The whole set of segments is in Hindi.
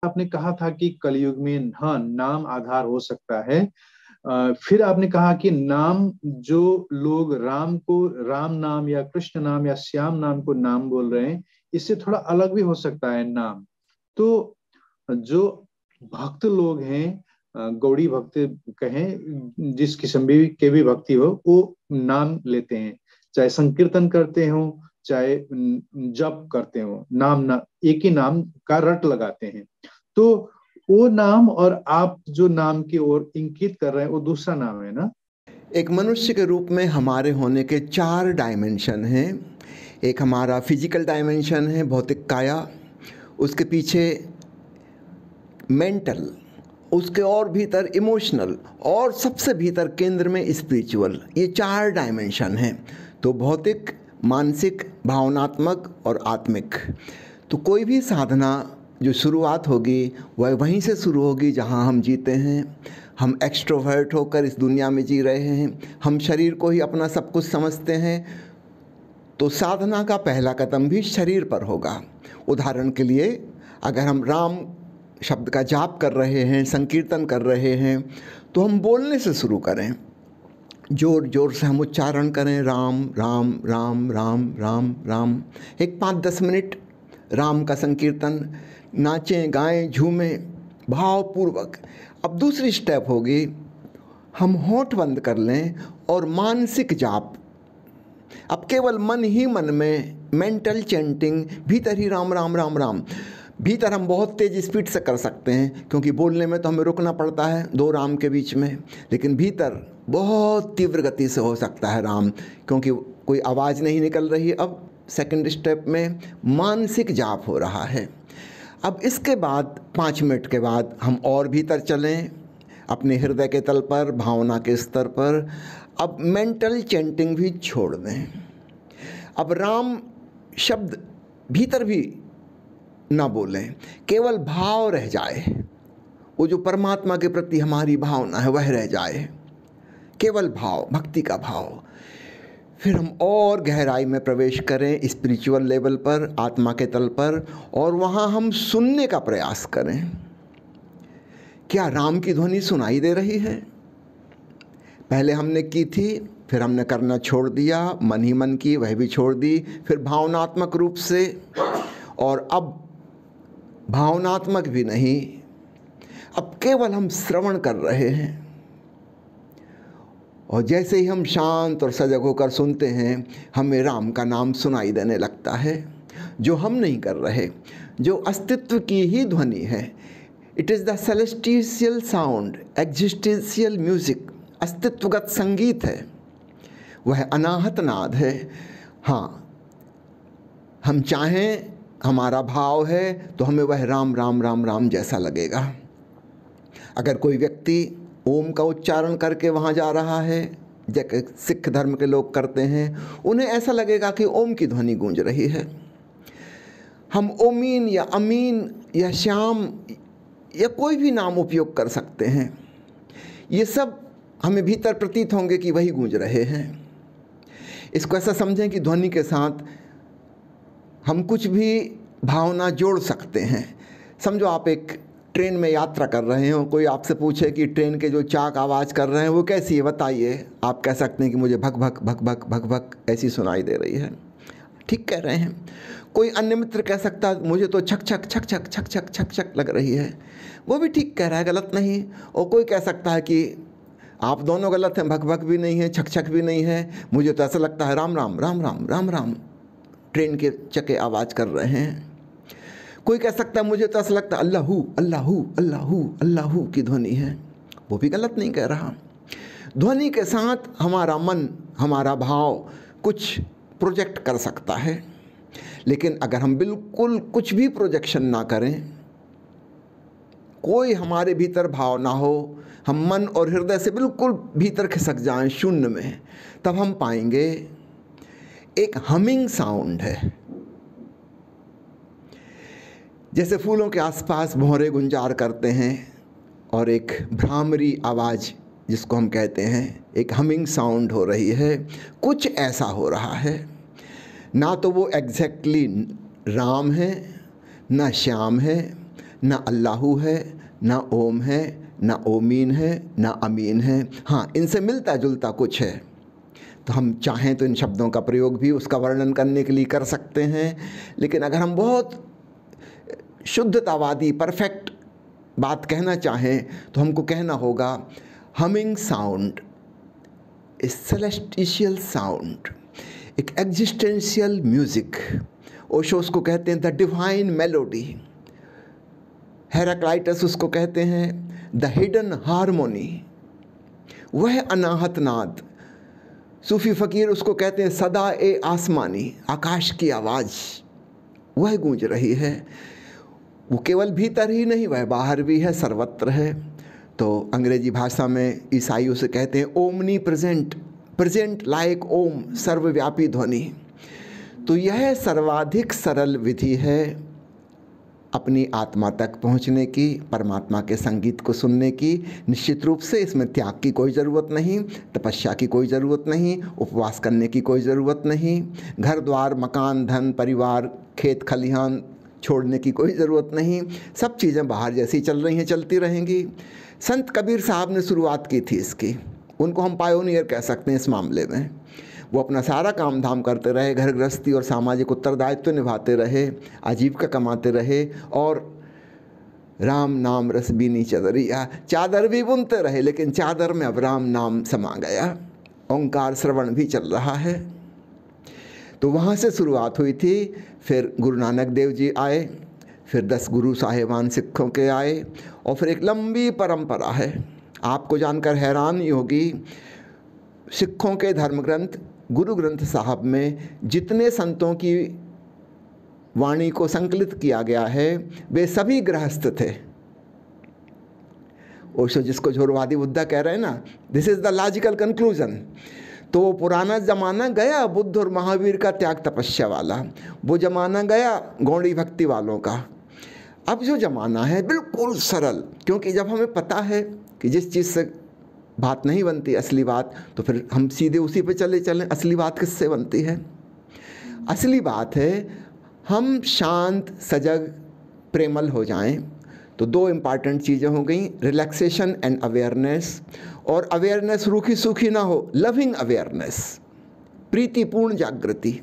आपने कहा था कि कलयुग में हाँ नाम आधार हो सकता है। फिर आपने कहा कि नाम, जो लोग राम को राम नाम या कृष्ण नाम या श्याम नाम को नाम बोल रहे हैं, इससे थोड़ा अलग भी हो सकता है नाम। तो जो भक्त लोग हैं, गौड़ी भक्त कहें, जिस किस्म भी के भी भक्ति हो, वो नाम लेते हैं, चाहे संकीर्तन करते हो, चाहे जप करते हो, एक ही नाम का रट लगाते हैं। तो वो नाम और आप जो नाम की ओर इंकित कर रहे हैं वो दूसरा नाम है ना? एक मनुष्य के रूप में हमारे होने के 4 डायमेंशन हैं। एक हमारा फिजिकल डायमेंशन है, भौतिक काया, उसके पीछे मेंटल, उसके और भीतर इमोशनल, और सबसे भीतर केंद्र में स्पिरिचुअल। ये 4 डायमेंशन हैं। तो भौतिक, मानसिक, भावनात्मक और आत्मिक। तो कोई भी साधना जो शुरुआत होगी वह वहीं से शुरू होगी जहाँ हम जीते हैं। हम एक्सट्रोवर्ट होकर इस दुनिया में जी रहे हैं, हम शरीर को ही अपना सब कुछ समझते हैं, तो साधना का पहला कदम भी शरीर पर होगा। उदाहरण के लिए, अगर हम राम शब्द का जाप कर रहे हैं, संकीर्तन कर रहे हैं, तो हम बोलने से शुरू करें, जोर जोर से हम उच्चारण करें, राम राम राम राम राम राम। एक 5-10 मिनट राम का संकीर्तन, नाचें, गाएं, झूमें भावपूर्वक। अब दूसरी स्टेप होगी, हम होंठ बंद कर लें और मानसिक जाप। अब केवल मन ही मन में मेंटल चैंटिंग, भीतर ही राम राम राम राम। भीतर हम बहुत तेज़ स्पीड से कर सकते हैं, क्योंकि बोलने में तो हमें रुकना पड़ता है 2 राम के बीच में, लेकिन भीतर बहुत तीव्र गति से हो सकता है राम, क्योंकि कोई आवाज़ नहीं निकल रही। अब सेकंड स्टेप में मानसिक जाप हो रहा है। अब इसके बाद 5 मिनट के बाद हम और भीतर चलें, अपने हृदय के तल पर, भावना के स्तर पर। अब मेंटल चैंटिंग भी छोड़ दें। अब राम शब्द भीतर भी ना बोलें, केवल भाव रह जाए, वो जो परमात्मा के प्रति हमारी भावना है वह रह जाए, केवल भाव, भक्ति का भाव। फिर हम और गहराई में प्रवेश करें, स्पिरिचुअल लेवल पर, आत्मा के तल पर, और वहाँ हम सुनने का प्रयास करें। क्या राम की ध्वनि सुनाई दे रही है? पहले हमने की थी, फिर हमने करना छोड़ दिया, मन ही मन की, वह भी छोड़ दी, फिर भावनात्मक रूप से, और अब भावनात्मक भी नहीं, अब केवल हम श्रवण कर रहे हैं। और जैसे ही हम शांत और सजग होकर सुनते हैं, हमें राम का नाम सुनाई देने लगता है, जो हम नहीं कर रहे, जो अस्तित्व की ही ध्वनि है। It is the celestial sound, existential music, अस्तित्वगत संगीत है, वह अनाहत नाद है। हाँ, हम चाहें, हमारा भाव है, तो हमें वह राम राम राम राम जैसा लगेगा। अगर कोई व्यक्ति ओम का उच्चारण करके वहाँ जा रहा है, जैसे सिख धर्म के लोग करते हैं, उन्हें ऐसा लगेगा कि ओम की ध्वनि गूंज रही है। हम ओमीन या अमीन या श्याम या कोई भी नाम उपयोग कर सकते हैं, ये सब हमें भीतर प्रतीत होंगे कि वही गूंज रहे हैं। इसको ऐसा समझें कि ध्वनि के साथ हम कुछ भी भावना जोड़ सकते हैं। समझो आप एक ट्रेन में यात्रा कर रहे हो, कोई आपसे पूछे कि ट्रेन के जो चाक आवाज़ कर रहे हैं वो कैसी है बताइए, आप कह सकते हैं कि मुझे भक भक भक भक भक भक ऐसी सुनाई दे रही है। ठीक कह रहे हैं। कोई अन्य मित्र कह सकता है मुझे तो छक छक छक छक छक छक छक छक लग रही है, वो भी ठीक कह रहा है, गलत नहीं। और कोई कह सकता है कि आप दोनों गलत हैं, भक भक भी नहीं है, छक छक भी नहीं है, मुझे तो ऐसा लगता है राम राम राम राम राम राम ट्रेन के चक्के आवाज़ कर रहे हैं। कोई कह सकता है मुझे तो ऐसा लगता है अल्लाहू अल्लाहू अल्लाहू अल्लाहू की ध्वनि है, वो भी गलत नहीं कह रहा। ध्वनि के साथ हमारा मन, हमारा भाव कुछ प्रोजेक्ट कर सकता है, लेकिन अगर हम बिल्कुल कुछ भी प्रोजेक्शन ना करें, कोई हमारे भीतर भाव ना हो, हम मन और हृदय से बिल्कुल भीतर खिसक जाएं शून्य में, तब हम पाएंगे एक हमिंग साउंड है। जैसे फूलों के आसपास भौरे गुंजार करते हैं, और एक भ्रामरी आवाज़ जिसको हम कहते हैं, एक हमिंग साउंड हो रही है, कुछ ऐसा हो रहा है। ना तो वो एग्जैक्टली राम है, ना श्याम है, ना अल्लाहू है, ना ओम है, ना ओमीन है, ना अमीन है। हाँ, इनसे मिलता जुलता कुछ है, तो हम चाहें तो इन शब्दों का प्रयोग भी उसका वर्णन करने के लिए कर सकते हैं। लेकिन अगर हम बहुत शुद्धतावादी परफेक्ट बात कहना चाहें तो हमको कहना होगा हमिंग साउंड, ए सेलेस्टिशियल साउंड, एक एग्जिस्टेंशियल म्यूजिक। ओशो उसको कहते हैं द डिवाइन मेलोडी, हेराक्लाइटस उसको कहते हैं द हिडन हारमोनी, वह अनाहत नाद। सूफी फ़कीर उसको कहते हैं सदा ए आसमानी, आकाश की आवाज़ वह गूंज रही है। वो केवल भीतर ही नहीं, वह बाहर भी है, सर्वत्र है। तो अंग्रेजी भाषा में ईसाई उसे कहते हैं ओमनी प्रेजेंट, प्रेजेंट लाइक ओम, सर्वव्यापी ध्वनि। तो यह सर्वाधिक सरल विधि है अपनी आत्मा तक पहुंचने की, परमात्मा के संगीत को सुनने की। निश्चित रूप से इसमें त्याग की कोई ज़रूरत नहीं, तपस्या की कोई ज़रूरत नहीं, उपवास करने की कोई ज़रूरत नहीं, घर द्वार मकान धन परिवार खेत खलिहान छोड़ने की कोई ज़रूरत नहीं। सब चीज़ें बाहर जैसी चल रही हैं चलती रहेंगी। संत कबीर साहब ने शुरुआत की थी इसकी, उनको हम पायोनियर कह सकते हैं इस मामले में। वो अपना सारा काम धाम करते रहे, घर गृहस्थी और सामाजिक उत्तरदायित्व निभाते रहे, आजीविका कमाते रहे और राम नाम रस बीनी चदरिया, चादर भी बुनते रहे, लेकिन चादर में अब राम नाम समा गया, ओंकार श्रवण भी चल रहा है। तो वहाँ से शुरुआत हुई थी। फिर गुरु नानक देव जी आए, फिर 10 गुरु साहिबान सिखों के आए, और फिर एक लंबी परंपरा है। आपको जानकर हैरान ही होगी, सिखों के धर्म ग्रंथ गुरु ग्रंथ साहब में जितने संतों की वाणी को संकलित किया गया है वे सभी गृहस्थ थे। ओशो जिसको झोरवादी बुद्धा कह रहे हैं ना, this is the logical conclusion. तो वो पुराना ज़माना गया बुद्ध और महावीर का त्याग तपस्या वाला, वो ज़माना गया गौड़ी भक्ति वालों का। अब जो ज़माना है बिल्कुल सरल, क्योंकि जब हमें पता है कि जिस चीज़ से बात नहीं बनती असली बात, तो फिर हम सीधे उसी पे चलें। असली बात किससे बनती है? असली बात है हम शांत सजग प्रेमल हो जाएं। तो 2 इम्पॉर्टेंट चीज़ें हो गई, रिलैक्सेशन एंड अवेयरनेस। और अवेयरनेस रूखी सूखी ना हो, लविंग अवेयरनेस, प्रीतिपूर्ण जागृति,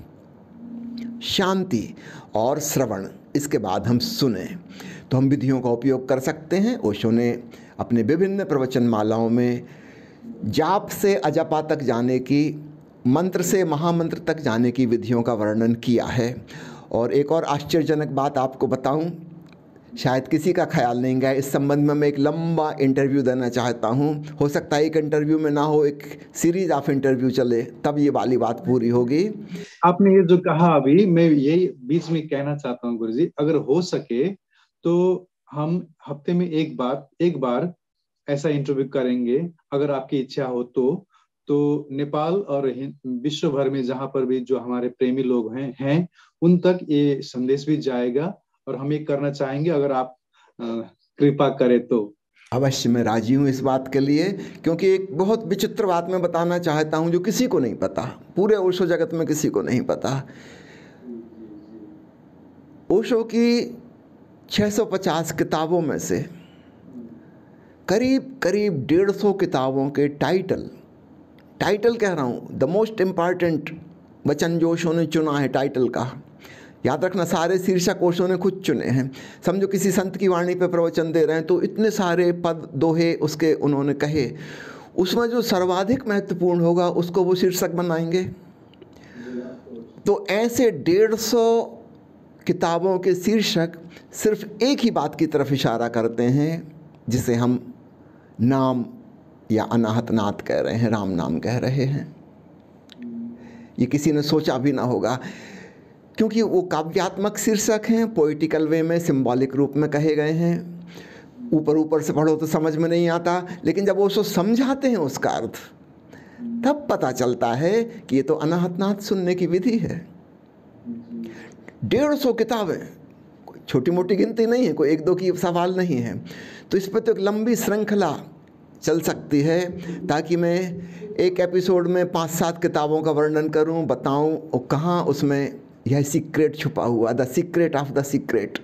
शांति और श्रवण। इसके बाद हम सुने तो हम विधियों का उपयोग कर सकते हैं। ओशो ने अपने विभिन्न प्रवचन मालाओं में जाप से अजपा तक जाने की, मंत्र से महामंत्र तक जाने की विधियों का वर्णन किया है। और एक और आश्चर्यजनक बात आपको बताऊं, शायद किसी का ख्याल नहीं गया, इस संबंध में मैं एक लंबा इंटरव्यू देना चाहता हूं। हो सकता है एक इंटरव्यू में ना हो, एक सीरीज ऑफ इंटरव्यू चले, तब ये वाली बात पूरी होगी। आपने ये जो कहा अभी, मैं यही बीच में कहना चाहता हूँ गुरुजी, अगर हो सके तो हम हफ्ते में एक बार ऐसा इंटरव्यू करेंगे, अगर आपकी इच्छा हो तो नेपाल और विश्व भर में जहां पर भी जो हमारे प्रेमी लोग हैं उन तक ये संदेश भी जाएगा, और हम ये करना चाहेंगे अगर आप कृपा करें तो। अवश्य मैं राजी हूँ इस बात के लिए, क्योंकि एक बहुत विचित्र बात मैं बताना चाहता हूँ जो किसी को नहीं पता, पूरे ओशो जगत में किसी को नहीं पता। ओशो की 650 किताबों में से करीब 150 किताबों के टाइटल कह रहा हूँ, द मोस्ट इम्पॉर्टेंट वचन जो ओशो ने चुना है टाइटल का, याद रखना सारे शीर्षक ओशो ने खुद चुने हैं। समझो किसी संत की वाणी पे प्रवचन दे रहे हैं तो इतने सारे पद दोहे उसके उन्होंने कहे, उसमें जो सर्वाधिक महत्वपूर्ण होगा उसको वो शीर्षक बनाएंगे। तो ऐसे 150 किताबों के शीर्षक सिर्फ एक ही बात की तरफ इशारा करते हैं, जिसे हम नाम या अनाहत नाद कह रहे हैं, राम नाम कह रहे हैं। ये किसी ने सोचा भी ना होगा, क्योंकि वो काव्यात्मक शीर्षक हैं, पोइटिकल वे में सिंबॉलिक रूप में कहे गए हैं। ऊपर से पढ़ो तो समझ में नहीं आता, लेकिन जब वो समझाते हैं उसका अर्थ, तब पता चलता है कि ये तो अनाहत नाद सुनने की विधि है। 150 किताबें, कोई छोटी मोटी गिनती नहीं है, कोई 1-2 की सवाल नहीं है। तो इस पर तो एक लंबी श्रृंखला चल सकती है, ताकि मैं एक एपिसोड में 5-7 किताबों का वर्णन करूं, बताऊं और कहाँ उसमें यह सीक्रेट छुपा हुआ, the secret of the secret.